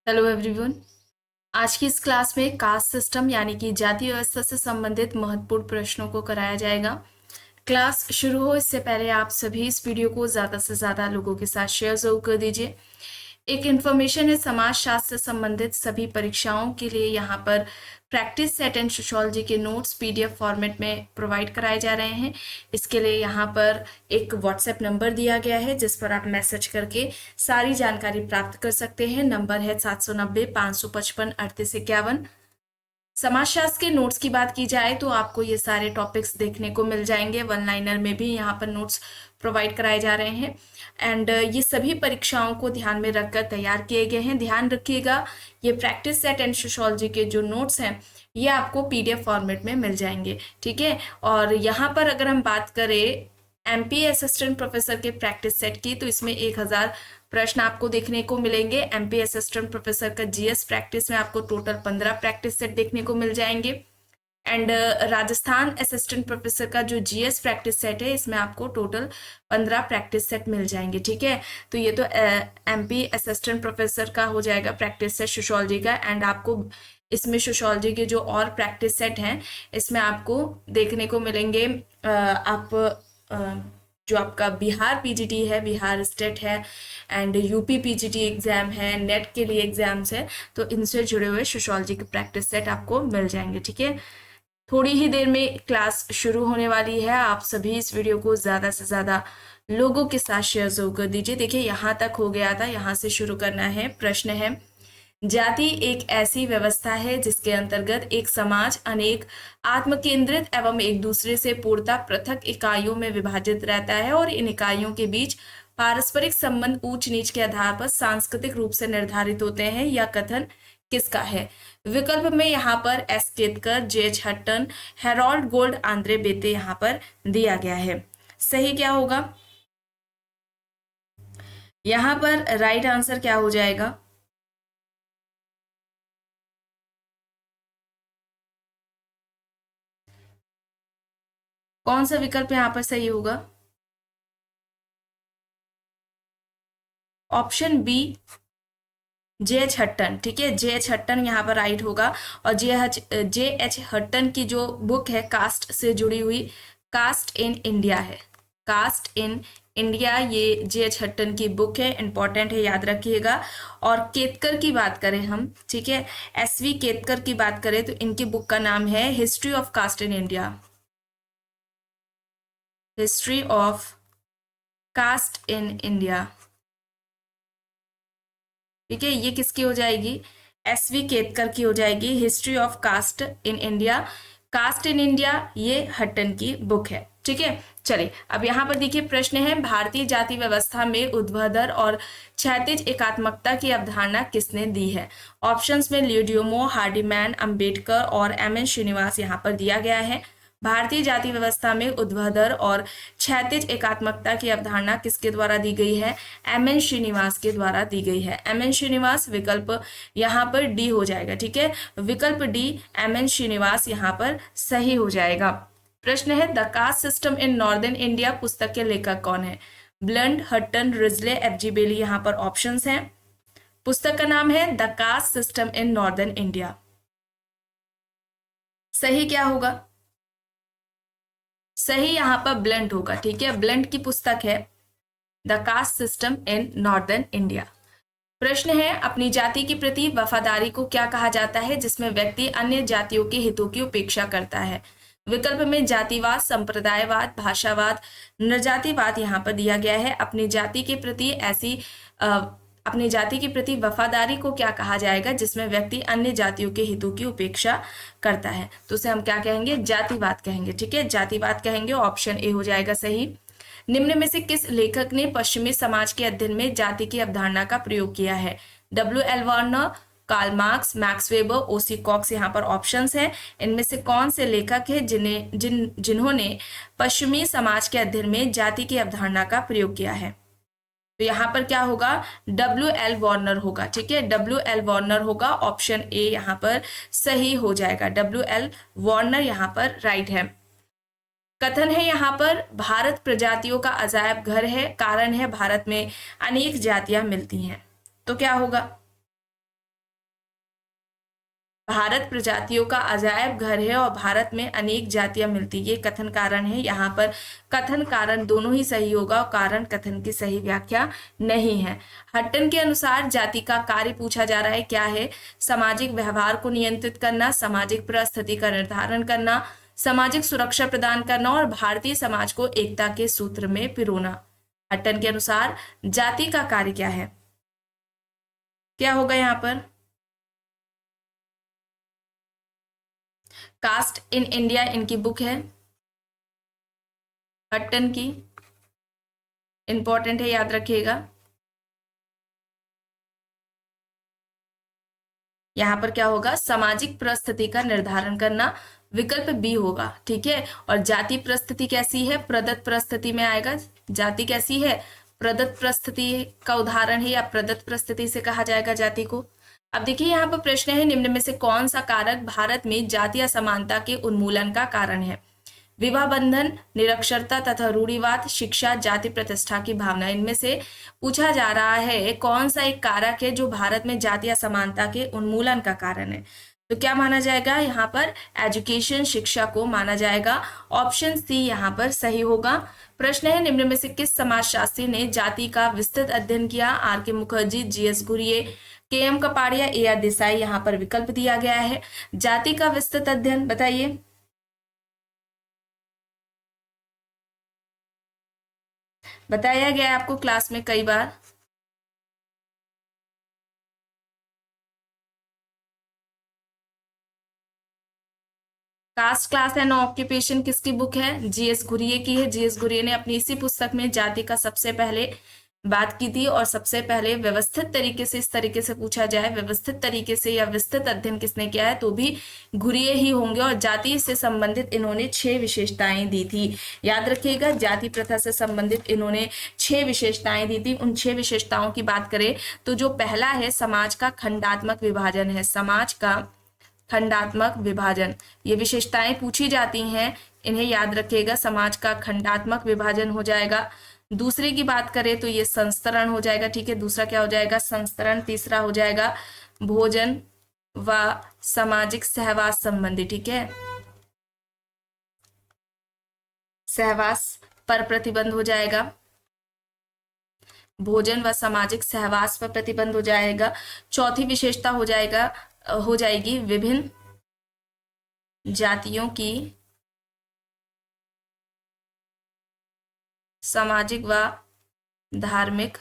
Hello everyone. आज की इस क्लास में कास्ट सिस्टम यानी कि जाति व्यवस्था से संबंधित महत्वपूर्ण प्रश्नों को कराया जाएगा। क्लास शुरू हो इससे पहले आप सभी इस वीडियो को ज़्यादा से ज़्यादा लोगों के साथ शेयर ज़रूर कर दीजिए। एक इन्फॉर्मेशन है, समाज शास्त्र से संबंधित सभी परीक्षाओं के लिए यहाँ पर प्रैक्टिस सेट एंड सोशियोलॉजी के नोट्स पीडीएफ फॉर्मेट में प्रोवाइड कराए जा रहे हैं। इसके लिए यहाँ पर एक व्हाट्सएप नंबर दिया गया है जिस पर आप मैसेज करके सारी जानकारी प्राप्त कर सकते हैं। नंबर है 790-555-3851। समाजशास्त्र के नोट्स की बात की जाए तो आपको ये सारे टॉपिक्स देखने को मिल जाएंगे। वन लाइनर में भी यहाँ पर नोट्स प्रोवाइड कराए जा रहे हैं एंड ये सभी परीक्षाओं को ध्यान में रखकर तैयार किए गए हैं। ध्यान रखिएगा, ये प्रैक्टिस सेट एंड सोशियोलॉजी के जो नोट्स हैं ये आपको पीडीएफ फॉर्मेट में मिल जाएंगे, ठीक है। और यहाँ पर अगर हम बात करें एमपी असिस्टेंट प्रोफेसर के प्रैक्टिस सेट की तो इसमें 1000 प्रश्न आपको देखने को मिलेंगे। एमपी असिस्टेंट प्रोफेसर का जीएस प्रैक्टिस में आपको टोटल 15 प्रैक्टिस सेट देखने को मिल जाएंगे एंड राजस्थान असिस्टेंट प्रोफेसर का जो जीएस प्रैक्टिस सेट है इसमें आपको टोटल 15 प्रैक्टिस सेट मिल जाएंगे, ठीक है। तो ये तो एमपी असिस्टेंट प्रोफेसर का हो जाएगा प्रैक्टिस सेट सोशियोलॉजी का एंड आपको इसमें सोशियोलॉजी के जो और प्रैक्टिस सेट हैं इसमें आपको देखने को मिलेंगे। जो आपका बिहार पीजीटी है, बिहार स्टेट है एंड यूपी पीजीटी एग्जाम है, नेट के लिए एग्जाम्स है, तो इनसे जुड़े हुए सोशियोलॉजी के प्रैक्टिस सेट आपको मिल जाएंगे, ठीक है। थोड़ी ही देर में क्लास शुरू होने वाली है। आप सभी इस वीडियो को ज़्यादा से ज़्यादा लोगों के साथ शेयर जरूर कर दीजिए। देखिए यहाँ तक हो गया था, यहाँ से शुरू करना है। प्रश्न है, जाति एक ऐसी व्यवस्था है जिसके अंतर्गत एक समाज अनेक आत्मकेंद्रित एवं एक दूसरे से पूर्णतः पृथक इकाइयों में विभाजित रहता है और इन इकाइयों के बीच पारस्परिक संबंध ऊंच नीच के आधार पर सांस्कृतिक रूप से निर्धारित होते हैं। यह कथन किसका है? विकल्प में यहाँ पर S Ketkar, JH. Hutton, Harold gold, Andre बेते यहाँ पर दिया गया है। सही क्या होगा? यहाँ पर राइट आंसर क्या हो जाएगा? कौन सा विकल्प यहाँ पर सही होगा? Option B, JH. हट्टन, ठीक है। जे.एच. हट्टन यहाँ पर राइट होगा। और जे.एच. हट्टन की जो बुक है कास्ट से जुड़ी हुई, कास्ट इन इंडिया है, कास्ट इन इंडिया, ये जे.एच. हट्टन की बुक है, इंपॉर्टेंट है, याद रखिएगा। और केतकर की बात करें हम, ठीक है, एस.वी. केतकर की बात करें तो इनकी बुक का नाम है history of caste in India, history of caste in India, ठीक है। ये किसकी हो जाएगी? एस.वी. केतकर की हो जाएगी, history of caste in India. Caste in India ये हट्टन की बुक है, ठीक है। चलिए अब यहाँ पर देखिए, प्रश्न है, भारतीय जाति व्यवस्था में ऊर्ध्वाधर और क्षैतिज एकात्मकता की अवधारणा किसने दी है? ऑप्शंस में ल्यूडियोमो, हार्डीमैन, अंबेडकर और एम.एन. श्रीनिवास यहाँ पर दिया गया है। भारतीय जाति व्यवस्था में ऊर्ध्वाधर और क्षैतिज एकात्मकता की अवधारणा किसके द्वारा दी गई है? एम.एन. श्रीनिवास के द्वारा दी गई है। एम.एन. श्रीनिवास, विकल्प यहाँ पर डी हो जाएगा, ठीक है। विकल्प डी, एम.एन. श्रीनिवास यहाँ पर सही हो जाएगा। प्रश्न है, the caste system in northern India पुस्तक के लेखक कौन है? Blunt, Hutton, Risley, F G. Bailey यहाँ पर ऑप्शंस हैं। पुस्तक का नाम है the caste system in northern India. सही क्या होगा? सही यहाँ पर ब्लंट होगा, ठीक है। ब्लंट की पुस्तक है the caste system in northern India. प्रश्न है, अपनी जाति के प्रति वफादारी को क्या कहा जाता है जिसमें व्यक्ति अन्य जातियों के हितों की उपेक्षा करता है? विकल्प में जातिवाद, संप्रदायवाद, भाषावाद, नृजातिवाद यहाँ पर दिया गया है। अपनी जाति के प्रति अपनी जाति के प्रति वफादारी को क्या कहा जाएगा जिसमें व्यक्ति अन्य जातियों के हितों की उपेक्षा करता है? तो उसे हम क्या कहेंगे? जातिवाद कहेंगे, ठीक है, जातिवाद कहेंगे। ऑप्शन ए हो जाएगा सही। निम्न में से किस लेखक ने पश्चिमी समाज के अध्ययन में जाति की अवधारणा का प्रयोग किया है? W.L. Warner, Karl Marx, Max Weber, O.C. Cox यहाँ पर ऑप्शंस हैं। इनमें से कौन से लेखक हैं जिन्होंने पश्चिमी समाज के अध्ययन में जाति की अवधारणा का प्रयोग किया है? तो यहाँ पर क्या होगा? W.L. वार्नर होगा, ठीक है, W.L. वार्नर होगा। ऑप्शन ए यहाँ पर सही हो जाएगा, W.L. वार्नर यहाँ पर राइट है। कथन है यहाँ पर, भारत प्रजातियों का अजायब घर है, कारण है भारत में अनेक जातियां मिलती हैं। तो क्या होगा? भारत प्रजातियों का अजायब घर है और भारत में अनेक जातियां मिलती। ये कथन कारण है। यहाँ पर कथन कारण दोनों ही सही होगा और कारण कथन की सही व्याख्या नहीं है। हट्टन के अनुसार जाति का कार्य पूछा जा रहा है, क्या है? सामाजिक व्यवहार को नियंत्रित करना, सामाजिक परिस्थिति का निर्धारण करना, सामाजिक सुरक्षा प्रदान करना और भारतीय समाज को एकता के सूत्र में पिरोना। हट्टन के अनुसार जाति का कार्य क्या है? क्या होगा यहाँ पर? कास्ट इन इंडिया इनकी बुक है हट्टन की, इंपॉर्टेंट है, याद रखिएगा। यहां पर क्या होगा? सामाजिक परिस्थिति का निर्धारण करना, विकल्प बी होगा। ठीक है। और जाति परिस्थिति कैसी है? प्रदत्त परिस्थिति में आएगा। जाति कैसी है? प्रदत्त परिस्थिति का उदाहरण है या प्रदत्त परिस्थिति से कहा जाएगा जाति को। अब देखिए यहाँ पर प्रश्न है, निम्न में से कौन सा कारक भारत में जातीय असमानता के उन्मूलन का कारण है? विवाह बंधन, निरक्षरता तथा रूढ़िवाद, शिक्षा, जाति प्रतिष्ठा की भावना। इनमें से पूछा जा रहा है कौन सा एक कारक है जो भारत में जातीय असमानता के उन्मूलन का कारण है। तो क्या माना जाएगा यहाँ पर? एजुकेशन, शिक्षा को माना जाएगा। ऑप्शन सी यहाँ पर सही होगा। प्रश्न है, निम्न में से किस समाजशास्त्री ने जाति का विस्तृत अध्ययन किया? आर के Mukherjee, G S Ghurye, K M Kapadia, A R Desai. यहाँ पर विकल्प दिया गया है। जाति का विस्तृत अध्ययन बताइए। बताया गया है आपको क्लास में कई बार। कास्ट क्लास एंड ऑक्यूपेशन किसकी बुक है? जीएस घुरिये की है। जीएस घुरिये ने अपनी इसी पुस्तक में जाति का सबसे पहले बात की थी और सबसे पहले व्यवस्थित तरीके से, इस तरीके से पूछा जाए व्यवस्थित तरीके से या विस्तृत अध्ययन किसने किया है, तो भी घुरिये ही होंगे। और जाति से संबंधित इन्होंने 6 विशेषताएं दी थी। याद रखिएगा, जाति प्रथा से संबंधित इन्होंने 6 विशेषताएं दी थी। उन 6 विशेषताओं की बात करें तो जो पहला है, समाज का खंडात्मक विभाजन है। समाज का खंडात्मक विभाजन, ये विशेषताएं पूछी जाती हैं, इन्हें याद रखिएगा। समाज का खंडात्मक विभाजन हो जाएगा। दूसरे की बात करें तो ये संस्तरण हो जाएगा। ठीक है, दूसरा क्या हो जाएगा? संस्तरण। तीसरा हो जाएगा भोजन व सामाजिक सहवास संबंधी। ठीक है, सहवास पर प्रतिबंध हो जाएगा। भोजन व सामाजिक सहवास पर प्रतिबंध हो जाएगा। चौथी विशेषता हो जाएगी विभिन्न जातियों की सामाजिक व धार्मिक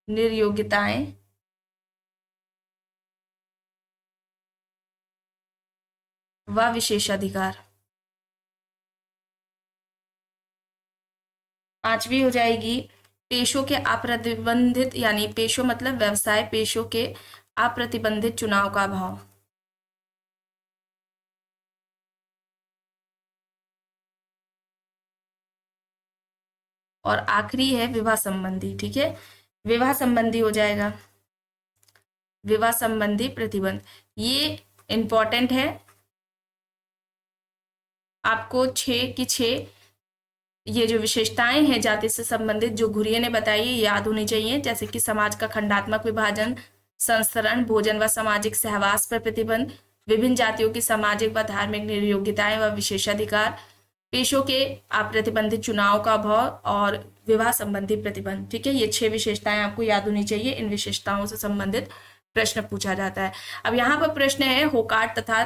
निर्योग्यताएं व विशेषाधिकार। पांचवी हो जाएगी पेशों के अप्रतिबंधित, यानी पेशों मतलब व्यवसाय, पेशों के अप्रतिबंधित चुनाव का अभाव। और आखिरी है विवाह संबंधी। ठीक है, विवाह संबंधी हो जाएगा, विवाह संबंधी प्रतिबंध। ये इंपॉर्टेंट है, आपको 6 की 6 ये जो विशेषताएं हैं जाति से संबंधित जो घुरिये ने बताई ये याद होनी चाहिए। जैसे कि समाज का खंडात्मक विभाजन, संस्तरण, भोजन व सामाजिक सहवास पर प्रतिबंध, विभिन्न जातियों की सामाजिक व धार्मिक निर्योग्यताएं व विशेषाधिकार, पेशों के अप्रतिबंधित चुनाव का अभाव और विवाह संबंधी प्रतिबंध। ठीक है, ये 6 विशेषताएं आपको याद होनी चाहिए। इन विशेषताओं से संबंधित प्रश्न पूछा जाता है। अब यहाँ पर प्रश्न है, होकार्ट तथा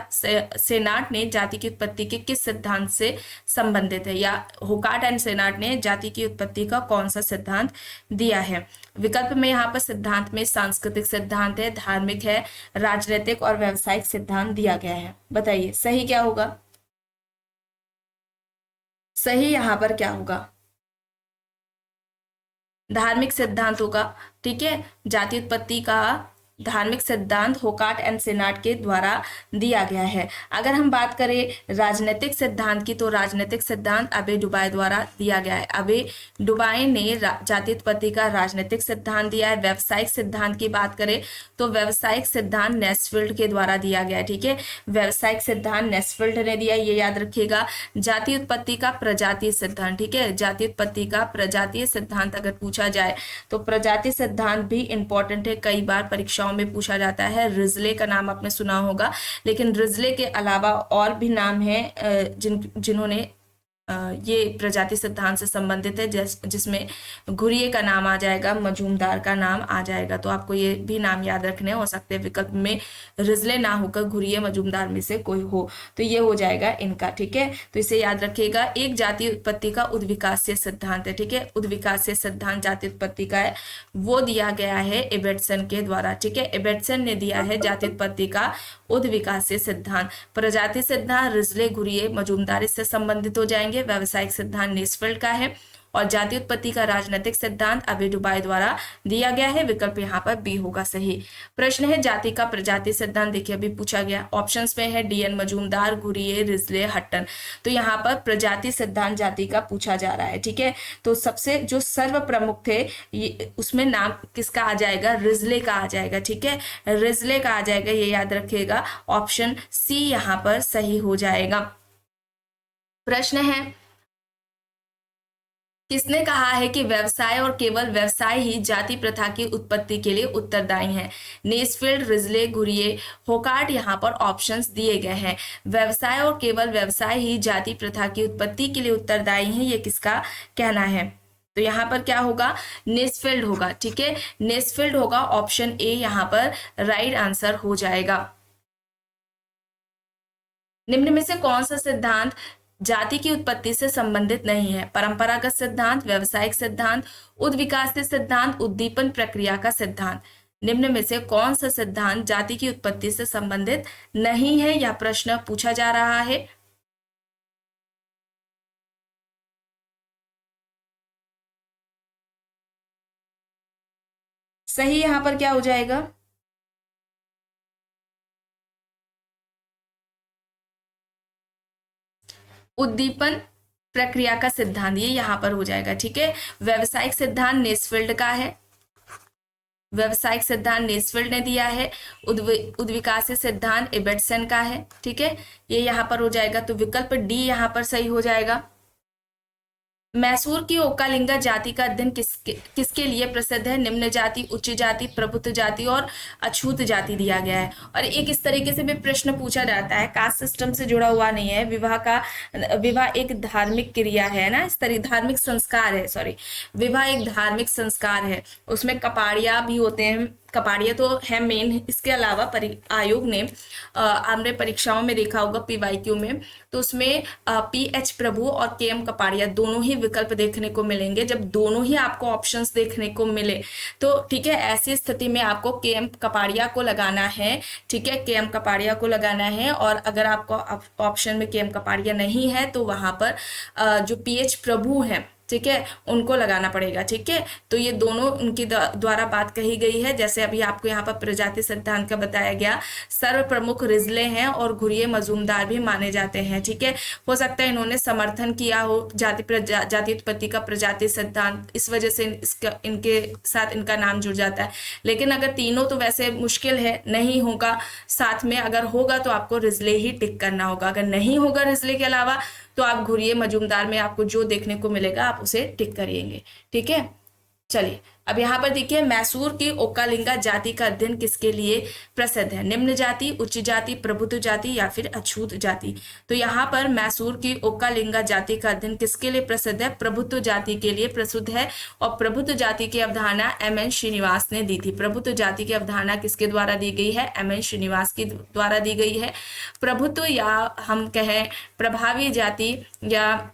सेनाट ने जाति की उत्पत्ति के किस सिद्धांत से संबंधित है? या होकार्ट एंड सेनाट ने जाति की उत्पत्ति का कौन सा सिद्धांत दिया है? विकल्प में यहाँ पर सिद्धांत में सांस्कृतिक सिद्धांत है, धार्मिक है, राजनीतिक और व्यवसायिक सिद्धांत दिया गया है। बताइए सही क्या होगा? सही यहाँ पर क्या होगा? धार्मिक सिद्धांत होगा। ठीक है, जाति उत्पत्ति का धार्मिक सिद्धांत होकार्ट एंड सेनाट के द्वारा दिया गया है। अगर हम बात करें राजनीतिक सिद्धांत की, तो राजनीतिक सिद्धांत अबे डुबाई द्वारा दिया गया है। अबे डुबाई ने जाति उत्पत्ति का राजनीतिक सिद्धांत दिया है। व्यावसायिक सिद्धांत की बात करें तो व्यावसायिक सिद्धांत नेस्फील्ड के द्वारा दिया गया है। ठीक है, व्यावसायिक सिद्धांत नेस्फील्ड ने दिया, ये याद रखिएगा। जाति उत्पत्ति का प्रजातीय सिद्धांत, ठीक है, जाति उत्पत्ति का प्रजातीय सिद्धांत अगर पूछा जाए तो प्रजातीय सिद्धांत भी इंपॉर्टेंट है, कई बार परीक्षाओं में पूछा जाता है। रिजले का नाम आपने सुना होगा, लेकिन रिजले के अलावा और भी नाम है जिन्होंने ये प्रजाति सिद्धांत से संबंधित है, जिसमें घुरिये का नाम आ जाएगा, मजूमदार का नाम आ जाएगा। तो आपको ये भी नाम याद रखने हो सकते हैं विकल्प में रिजले ना होकर घुरिये मजूमदार में से कोई हो, तो ये हो जाएगा इनका। ठीक है, तो इसे याद रखिएगा। एक जाति उत्पत्ति का उद्विकासीय सिद्धांत है। ठीक है, उद्विकासीय सिद्धांत जाति उत्पत्ति का है, वो दिया गया है इबेटसन के द्वारा। ठीक है, इबेटसन ने दिया है जाति उत्पत्ति का उद्विकासीय सिद्धांत। प्रजाति सिद्धांत रिजले घुरिये मजूमदार से संबंधित हो जाएंगे। व्यावसायिक सिद्धांत नेस्फील्ड का है और जाति उत्पत्ति का राजनीतिक सिद्धांत अबे डुबाई द्वारा दिया गया है। विकल्प यहाँ पर बी होगा सही। प्रश्न है जाति का प्रजाति सिद्धांत, देखिए अभी पूछा गया, ऑप्शंस में है D N Majumdar, Ghurye, Risley, Hutton. तो यहाँ पर प्रजाति सिद्धांत जाति का पूछा जा रहा है। ठीक है, तो सबसे जो सर्व प्रमुख थे उसमें नाम किसका आ जाएगा, रिजले का आ जाएगा। ठीक है, रिजले का आ जाएगा, ये याद रखिएगा। ऑप्शन सी यहाँ पर सही हो जाएगा। प्रश्न है किसने कहा है कि व्यवसाय और केवल व्यवसाय ही जाति प्रथा की उत्पत्ति के लिए उत्तरदायी है। नेस्फील्ड, रिजले, घुरिये, होकार्ट यहाँ पर ऑप्शंस दिए गए हैं। व्यवसाय और केवल व्यवसाय ही जाति प्रथा की उत्पत्ति के लिए उत्तरदायी है, ये किसका कहना है? तो यहाँ पर क्या होगा, नेस्फील्ड होगा। ठीक है, नेस्फील्ड होगा, ऑप्शन ए यहाँ पर राइट आंसर हो जाएगा। निम्न में से कौन सा सिद्धांत जाति की उत्पत्ति से संबंधित नहीं है? परंपरागत सिद्धांत, व्यवसायिक सिद्धांत, उद्विकासीय सिद्धांत, उद्दीपन प्रक्रिया का सिद्धांत। निम्न में से कौन सा सिद्धांत जाति की उत्पत्ति से संबंधित नहीं है, यह प्रश्न पूछा जा रहा है। सही यहां पर क्या हो जाएगा, उद्दीपन प्रक्रिया का सिद्धांत, ये यहां पर हो जाएगा। ठीक है, व्यवसायिक सिद्धांत नेस्फील्ड का है, व्यवसायिक सिद्धांत नेस्फील्ड ने दिया है। उद्विकासीय सिद्धांत इबेटसन का है। ठीक है, ये यहां पर हो जाएगा। तो विकल्प डी यहां पर सही हो जाएगा। मैसूर की ओकालिंगा जाति का अध्ययन किसके लिए प्रसिद्ध है? निम्न जाति, उच्च जाति, प्रभुत्व जाति और अछूत जाति दिया गया है। और एक इस तरीके से भी प्रश्न पूछा जाता है, कास्ट सिस्टम से जुड़ा हुआ नहीं है। विवाह एक धार्मिक क्रिया है ना, इस तरह धार्मिक संस्कार है, सॉरी, विवाह एक धार्मिक संस्कार है। उसमें कपाड़िया भी होते हैं, कपाड़िया तो है मेन। इसके अलावा आयोग ने हमने परीक्षाओं में देखा होगा PYQ में, तो उसमें PH प्रभु और KM कपाड़िया दोनों ही विकल्प देखने को मिलेंगे। जब दोनों ही आपको ऑप्शंस देखने को मिले तो ठीक है, ऐसी स्थिति में आपको KM कपाड़िया को लगाना है। ठीक है, KM कपाड़िया को लगाना है। और अगर आपको ऑप्शन में KM कपाड़िया नहीं है तो वहां पर जो PH प्रभु है, ठीक है, उनको लगाना पड़ेगा। ठीक है, तो ये दोनों उनकी द्वारा बात कही गई है। जैसे अभी आपको यहाँ पर प्रजाति सिद्धांत का बताया गया, सर्व प्रमुख रिजले हैं और घुरिये मजूमदार भी माने जाते हैं। ठीक है, हो सकता है इन्होंने समर्थन किया हो जाति उत्पत्ति का प्रजाति सिद्धांत, इस वजह से इनके साथ इनका नाम जुड़ जाता है। लेकिन अगर तीनों तो वैसे मुश्किल है, नहीं होगा साथ में, अगर होगा तो आपको रिजले ही टिक करना होगा। अगर नहीं होगा रिजले के अलावा तो आप घुरिये मजूमदार में आपको जो देखने को मिलेगा आप उसे टिक करिएंगे। ठीक है, चलिए अब यहाँ पर देखिए, मैसूर की ओकालिंगा जाति का अध्ययन किसके लिए प्रसिद्ध है? निम्न जाति, उच्च जाति, प्रभुत्व जाति या फिर अछूत जाति। तो यहाँ पर मैसूर की ओकालिंगा जाति का अध्ययन किसके लिए प्रसिद्ध है? प्रभुत्व जाति के लिए प्रसिद्ध है। और प्रभुत्व जाति की अवधारणा MN श्रीनिवास ने दी थी। प्रभुत्व जाति की अवधारणा किसके द्वारा दी गई है? MN श्रीनिवास के द्वारा दी गई है। प्रभुत्व या हम कहें प्रभावी जाति या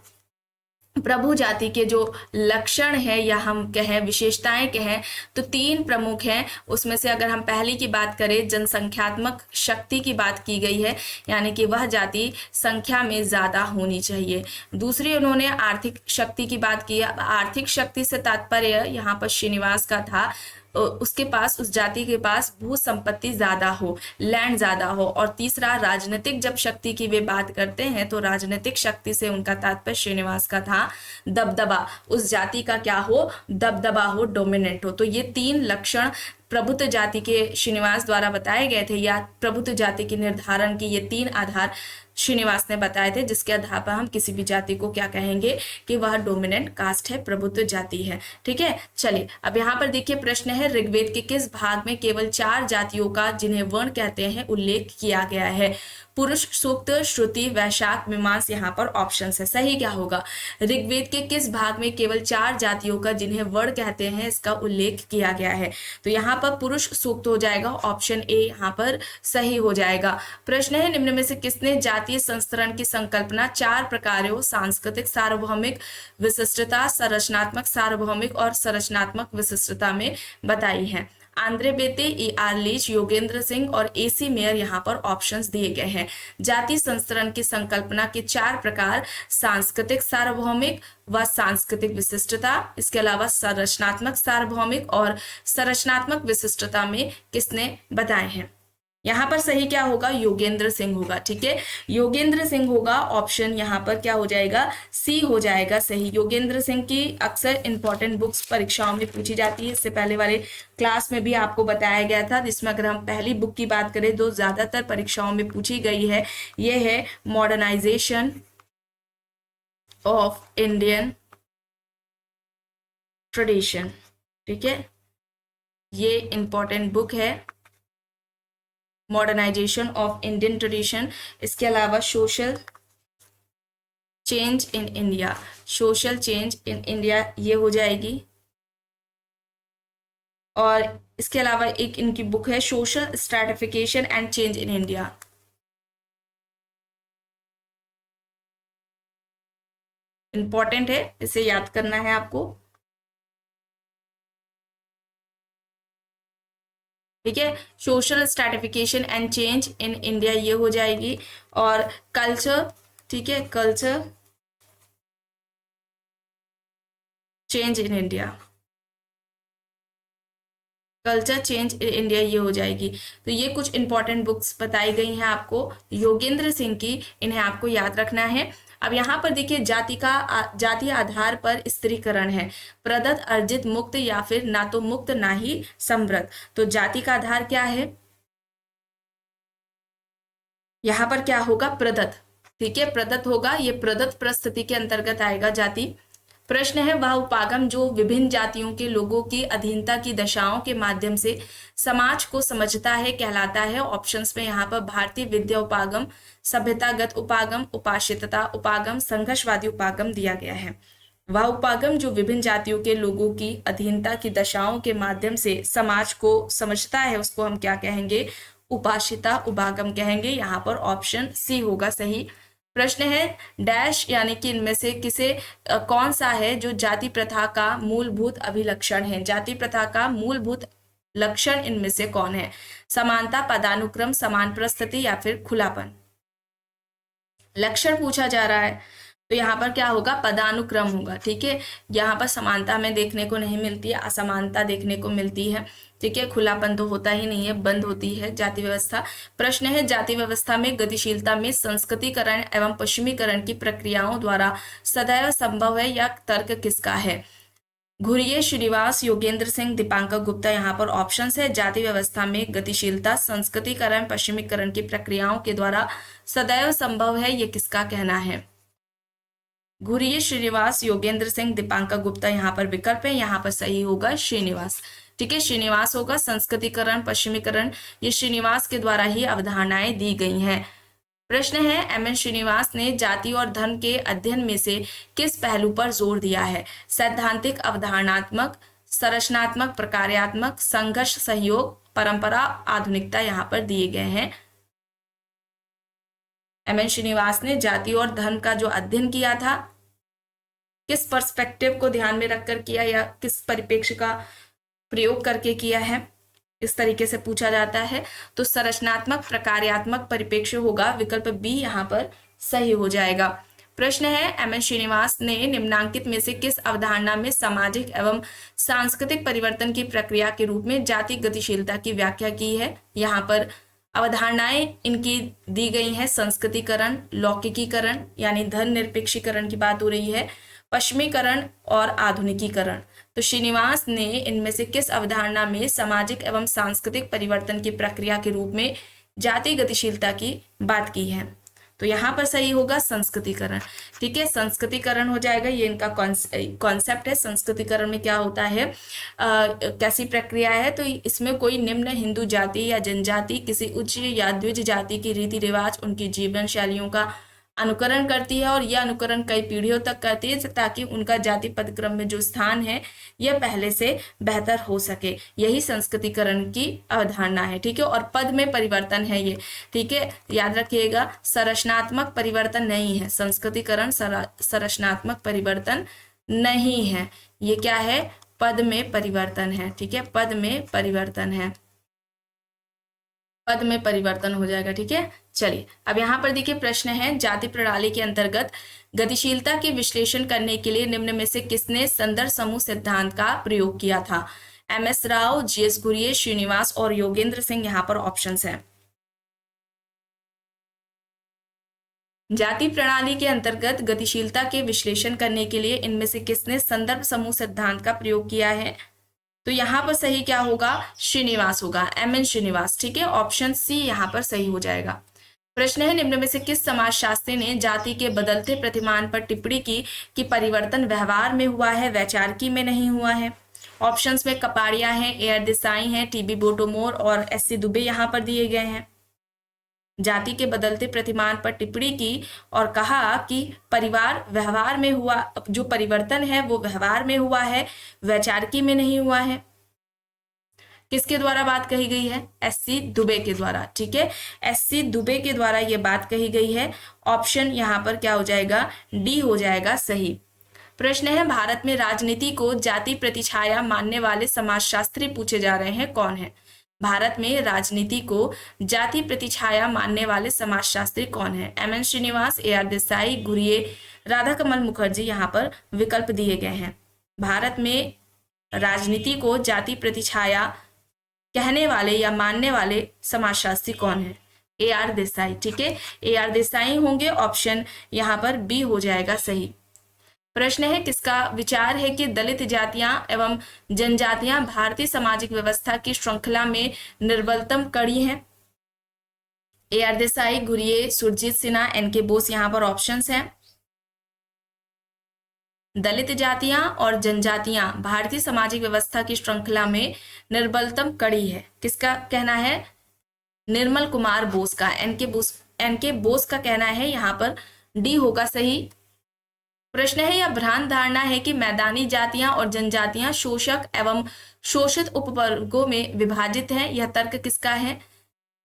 प्रभु जाति के जो लक्षण है या हम कहें विशेषताएं कहें तो तीन प्रमुख हैं। उसमें से अगर हम पहली की बात करें, जनसंख्यात्मक शक्ति की बात की गई है, यानी कि वह जाति संख्या में ज्यादा होनी चाहिए। दूसरी उन्होंने आर्थिक शक्ति की बात की है। आर्थिक शक्ति से तात्पर्य यहाँ पर श्रीनिवास का था उसके पास, उस जाति के पास भू संपत्ति ज्यादा हो, लैंड ज्यादा हो। और तीसरा, राजनीतिक जब शक्ति की वे बात करते हैं तो राजनीतिक शक्ति से उनका तात्पर्य श्रीनिवास का था दबदबा, उस जाति का क्या हो, दबदबा हो, डोमिनेंट हो। तो ये 3 लक्षण प्रभुत्व जाति के श्रीनिवास द्वारा बताए गए थे, या प्रभुत्व जाति के निर्धारण की ये 3 आधार श्रीनिवास ने बताए थे, जिसके आधार पर हम किसी भी जाति को क्या कहेंगे कि वह डोमिनेंट कास्ट है, प्रभुत्व जाति है। ठीक है, चलिए अब यहाँ पर देखिए प्रश्न है, ऋग्वेद के किस भाग में केवल 4 जातियों का, जिन्हें वर्ण कहते हैं, उल्लेख किया गया है? पुरुष सूक्त, श्रुति, वैशाख, मीमांस, यहाँ पर ऑप्शन है। सही क्या होगा? ऋग्वेद के किस भाग में केवल 4 जातियों का, जिन्हें वर्ण कहते हैं, इसका उल्लेख किया गया है? तो यहाँ पर पुरुष सूक्त हो जाएगा, ऑप्शन ए यहाँ पर सही हो जाएगा। प्रश्न है, निम्न में से किसने जातीय संस्तरण की संकल्पना 4 प्रकारों, सांस्कृतिक, सार्वभौमिक विशिष्टता, संरचनात्मक सार्वभौमिक और संरचनात्मक विशिष्टता में बताई है? Andre Beteille, E.R. Leach, Yogendra Singh और AC मेयर यहाँ पर ऑप्शंस दिए गए हैं। जाति संस्तरण की संकल्पना के 4 प्रकार, सांस्कृतिक सार्वभौमिक व सांस्कृतिक विशिष्टता, इसके अलावा संरचनात्मक सार्वभौमिक और संरचनात्मक विशिष्टता में किसने बताए हैं? यहाँ पर सही क्या होगा? योगेंद्र सिंह होगा। ठीक है, योगेंद्र सिंह होगा, ऑप्शन यहाँ पर क्या हो जाएगा? सी हो जाएगा सही। योगेंद्र सिंह की अक्सर इंपॉर्टेंट बुक्स परीक्षाओं में पूछी जाती है, इससे पहले वाले क्लास में भी आपको बताया गया था, जिसमें अगर हम पहली बुक की बात करें तो ज्यादातर परीक्षाओं में पूछी गई है, ये है मॉडर्नाइजेशन ऑफ इंडियन ट्रेडिशन। ठीक है, ये इंपॉर्टेंट बुक है, मॉडर्नाइजेशन ऑफ इंडियन ट्रेडिशन। इसके अलावा social change in India, social change in India ये हो जाएगी। और इसके अलावा एक इनकी बुक है social stratification and change in India. Important है, इसे याद करना है आपको। ठीक है, social stratification and change in India ये हो जाएगी। और कल्चर, ठीक है, culture change in India, culture change in India ये हो जाएगी। तो ये कुछ इंपॉर्टेंट बुक्स बताई गई हैं आपको योगेंद्र सिंह की, इन्हें आपको याद रखना है। अब यहाँ पर देखिए, जाति आधार पर स्त्रीकरण है, प्रदत्त, अर्जित, मुक्त या फिर ना तो मुक्त ना ही समृद्ध। तो जाति का आधार क्या है? यहाँ पर क्या होगा? प्रदत्त। ठीक है, प्रदत्त होगा, ये प्रदत्त परिस्थिति के अंतर्गत आएगा जाति। प्रश्न है, वह उपागम जो विभिन्न जातियों के लोगों की अधीनता की दशाओं के माध्यम से समाज को समझता है कहलाता है? ऑप्शंस में यहाँ पर भारतीय विद्या उपागम, सभ्यतागत उपागम, उपाश्रितता उपागम, संघर्षवादी उपागम दिया गया है। वह उपागम जो विभिन्न जातियों के लोगों की अधीनता की दशाओं के माध्यम से समाज को समझता है, उसको हम क्या कहेंगे? उपाश्रिता उपागम कहेंगे। यहाँ पर ऑप्शन सी होगा सही। प्रश्न है, डैश यानी कि इनमें से किसे कौन सा है जो जाति प्रथा का मूलभूत अभिलक्षण है? जाति प्रथा का मूलभूत लक्षण इनमें से कौन है? समानता, पदानुक्रम, समान परिस्थिति या फिर खुलापन? लक्षण पूछा जा रहा है, तो यहाँ पर क्या होगा? पदानुक्रम होगा। ठीक है, यहाँ पर समानता हमें देखने को नहीं मिलती है, असमानता देखने को मिलती है। ठीक है, खुलापन तो होता ही नहीं है, बंद होती है जाति व्यवस्था। प्रश्न है, जाति व्यवस्था में गतिशीलता में संस्कृतिकरण एवं पश्चिमीकरण की प्रक्रियाओं द्वारा सदैव संभव है या तर्क किसका है? घुरिये, श्रीनिवास, योगेंद्र सिंह, दीपांकर गुप्ता। यहाँ पर ऑप्शन है, जाति व्यवस्था में गतिशीलता संस्कृतिकरण पश्चिमीकरण की प्रक्रियाओं के द्वारा सदैव संभव है, ये किसका कहना है? घुरिये, श्रीनिवास, योगेंद्र सिंह, दीपांकर गुप्ता यहाँ पर विकल्प है, यहाँ पर सही होगा श्रीनिवास। ठीक है, श्रीनिवास होगा। संस्कृतिकरण पश्चिमीकरण ये श्रीनिवास के द्वारा ही अवधारणाएं दी गई हैं। प्रश्न है, एम एन श्रीनिवास ने जाति और धर्म के अध्ययन में से किस पहलू पर जोर दिया है? सैद्धांतिक, अवधारणात्मक, संरचनात्मक, प्रकार्यात्मक, संघर्ष, सहयोग, परंपरा, आधुनिकता यहाँ पर दिए गए हैं। एम एन श्रीनिवास ने जाति और धर्म का जो अध्ययन किया था, किस पर्सपेक्टिव को ध्यान में रखकर किया या किस परिप्रेक्ष्य का प्रयोग करके किया है, इस तरीके से पूछा जाता है। तो संरचनात्मक प्रकार्यात्मक परिप्रेक्ष्य होगा, विकल्प बी यहाँ पर सही हो जाएगा। प्रश्न है, एम.एन. श्रीनिवास ने निम्नांकित में से किस अवधारणा में सामाजिक एवं सांस्कृतिक परिवर्तन की प्रक्रिया के रूप में जाति गतिशीलता की व्याख्या की है? यहाँ पर अवधारणाएं इनकी दी गई हैं, संस्कृतिकरण, लौकिकीकरण यानी धर्मनिरपेक्षीकरण की बात हो रही है, पश्चिमीकरण और आधुनिकीकरण। तो श्रीनिवास ने इनमें से किस अवधारणा में सामाजिक एवं सांस्कृतिक परिवर्तन की प्रक्रिया के रूप में जाति गतिशीलता की बात की है? तो यहाँ पर सही होगा संस्कृतिकरण। ठीक है, संस्कृतिकरण हो जाएगा, ये इनका कॉन्सेप्ट है। संस्कृतिकरण में क्या होता है, कैसी प्रक्रिया है, तो इसमें कोई निम्न हिंदू जाति या जनजाति किसी उच्च या द्विज जाति की रीति रिवाज, उनकी जीवन शैलियों का अनुकरण करती है और यह अनुकरण कई पीढ़ियों तक करती है ताकि उनका जाति पदक्रम में जो स्थान है यह पहले से बेहतर हो सके। यही संस्कृतिकरण की अवधारणा है। ठीक है, और पद में परिवर्तन है ये। ठीक है, याद रखिएगा, संरचनात्मक परिवर्तन नहीं है। संस्कृतिकरण संरचनात्मक परिवर्तन नहीं है, ये क्या है, पद में परिवर्तन है। ठीक है, पद में परिवर्तन है, पद में परिवर्तन हो जाएगा। ठीक है, चलिए अब यहाँ पर देखिए प्रश्न है, जाति प्रणाली के अंतर्गत गतिशीलता के विश्लेषण करने के लिए निम्न में से किसने संदर्भ समूह सिद्धांत का प्रयोग किया था? एम.एस. राव, जी.एस. घुरिये, श्रीनिवास और योगेंद्र सिंह यहाँ पर ऑप्शंस हैं। जाति प्रणाली के अंतर्गत गतिशीलता के विश्लेषण करने के लिए इनमें से किसने संदर्भ समूह सिद्धांत का प्रयोग किया है? तो यहाँ पर सही क्या होगा, श्रीनिवास होगा, एम.एन. श्रीनिवास। ठीक है, ऑप्शन सी यहाँ पर सही हो जाएगा। प्रश्न है, निम्न में से किस समाजशास्त्री ने जाति के बदलते प्रतिमान पर टिप्पणी की कि परिवर्तन व्यवहार में हुआ है, वैचारिकी में नहीं हुआ है? ऑप्शंस में कपाड़िया हैं, ए.आर. देसाई हैं, टी.बी. बोटोमोर और एस.सी. दुबे यहाँ पर दिए गए हैं। जाति के बदलते प्रतिमान पर टिप्पणी की और कहा कि परिवार व्यवहार में हुआ, जो परिवर्तन है वो व्यवहार में हुआ है, वैचारिकी में नहीं हुआ है। किसके द्वारा बात कही गई है? एस.सी. दुबे के द्वारा। ठीक है, एस.सी. दुबे के द्वारा ये बात कही गई है। ऑप्शन यहाँ पर क्या हो जाएगा, डी हो जाएगा सही। प्रश्न है, भारत में राजनीति को जाति प्रतिछाया मानने वाले समाजशास्त्री पूछे जा रहे हैं, कौन है? भारत में राजनीति को जाति प्रतिछाया मानने वाले समाजशास्त्री कौन है? एम.एन. श्रीनिवास, ए.आर. देसाई, घुरिये, राधा कमल मुखर्जी यहाँ पर विकल्प दिए गए हैं। भारत में राजनीति को जाति प्रतिछाया कहने वाले या मानने वाले समाजशास्त्री कौन है? ए.आर. देसाई। ठीक है, ए.आर. देसाई होंगे, ऑप्शन यहाँ पर बी हो जाएगा सही। प्रश्न है, किसका विचार है कि दलित जातियां एवं जनजातियां भारतीय सामाजिक व्यवस्था की श्रृंखला में निर्बलतम कड़ी हैं? ए.आर. देसाई, घुरिये, सुरजीत सिन्हा, एन.के. बोस यहाँ पर ऑप्शंस हैं। दलित जातियां और जनजातियां भारतीय सामाजिक व्यवस्था की श्रृंखला में निर्बलतम कड़ी है, किसका कहना है? निर्मल कुमार बोस का। एन.के. बोस का कहना है, यहाँ पर डी होगा सही। प्रश्न है, यह भ्रांत धारणा है कि मैदानी जातियां और जनजातियां शोषक एवं शोषित उपवर्गों में विभाजित हैं, यह तर्क किसका है?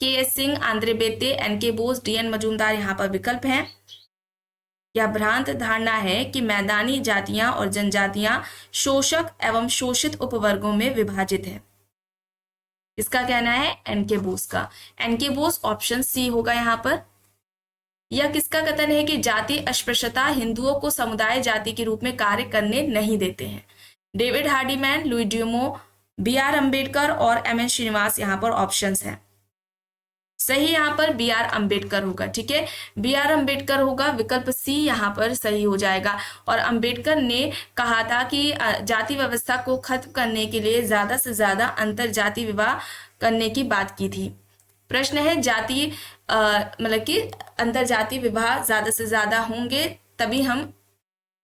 KS. Singh, Andre बेते, NK. Bose, DN. Majumdar यहाँ पर विकल्प हैं। यह भ्रांत धारणा है कि मैदानी जातियां और जनजातियां शोषक एवं शोषित उपवर्गों में विभाजित है, इसका कहना है एन.के. बोस का। एन.के. बोस, ऑप्शन सी होगा यहाँ पर। यह किसका कथन है कि जाति अस्पृश्यता हिंदुओं को समुदाय जाति के रूप में कार्य करने नहीं देते हैं? David Hardiman, Louis Dumont, B R. Ambedkar और एम.एन. श्रीनिवास यहाँ पर ऑप्शंस हैं। सही यहाँ पर बी.आर. अम्बेडकर होगा। ठीक है, बी.आर. अम्बेडकर होगा, विकल्प सी यहाँ पर सही हो जाएगा। और अम्बेडकर ने कहा था कि जाति व्यवस्था को खत्म करने के लिए ज्यादा से ज्यादा अंतर जाति विवाह करने की बात की थी। प्रश्न है, जाति मतलब कि अंतर जाति विवाह ज्यादा से ज्यादा होंगे तभी हम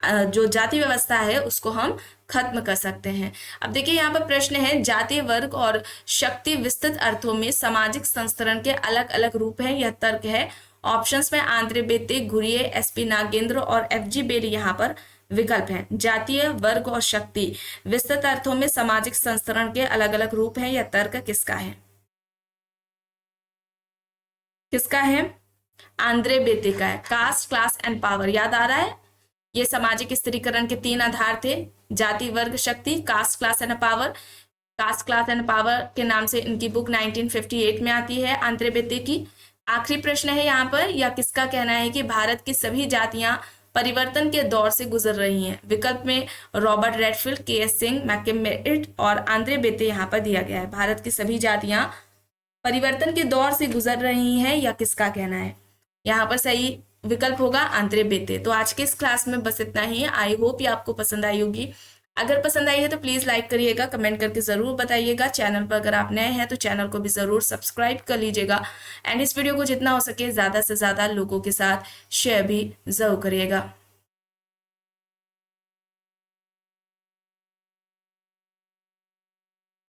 जो जाति व्यवस्था है उसको हम खत्म कर सकते हैं। अब देखिए यहाँ पर प्रश्न है, जाति, वर्ग और शक्ति विस्तृत अर्थों में सामाजिक संस्तरण के अलग अलग रूप हैं, यह तर्क है। ऑप्शंस में आंद्रे बेते, घुरिये, एस.पी. नागेंद्र और एफ.जी. बेरी यहाँ पर विकल्प हैं। जातीय, वर्ग और शक्ति विस्तृत अर्थों में सामाजिक संस्तरण के अलग अलग रूप हैं, यह तर्क किसका है? किसका है? आंद्रे बेते का है। कास्ट, क्लास एंड पावर, याद आ रहा है? ये सामाजिक स्थिरीकरण के 3 आधार थे, जाति, वर्ग, शक्ति, caste, class and power. Caste, class and power के नाम से इनकी बुक 1958 में आती है आंद्रे बेते की। आखिरी प्रश्न है यहाँ पर, यह किसका कहना है कि भारत की सभी जातियां परिवर्तन के दौर से गुजर रही हैं। विकल्प में रॉबर्ट रेडफील्ड, के.एस. सिंह, मैककिनमेड और आंद्रे बेते यहाँ पर दिया गया है। भारत की सभी जातियां परिवर्तन के दौर से गुजर रही हैं, या किसका कहना है? यहाँ पर सही विकल्प होगा आंद्रे बेते। तो आज के इस क्लास में बस इतना ही। आई होप ये आपको पसंद आई होगी। अगर पसंद आई है तो प्लीज़ लाइक करिएगा, कमेंट करके ज़रूर बताइएगा। चैनल पर अगर आप नए हैं तो चैनल को भी ज़रूर सब्सक्राइब कर लीजिएगा एंड इस वीडियो को जितना हो सके ज़्यादा से ज़्यादा लोगों के साथ शेयर भी ज़रूर करिएगा।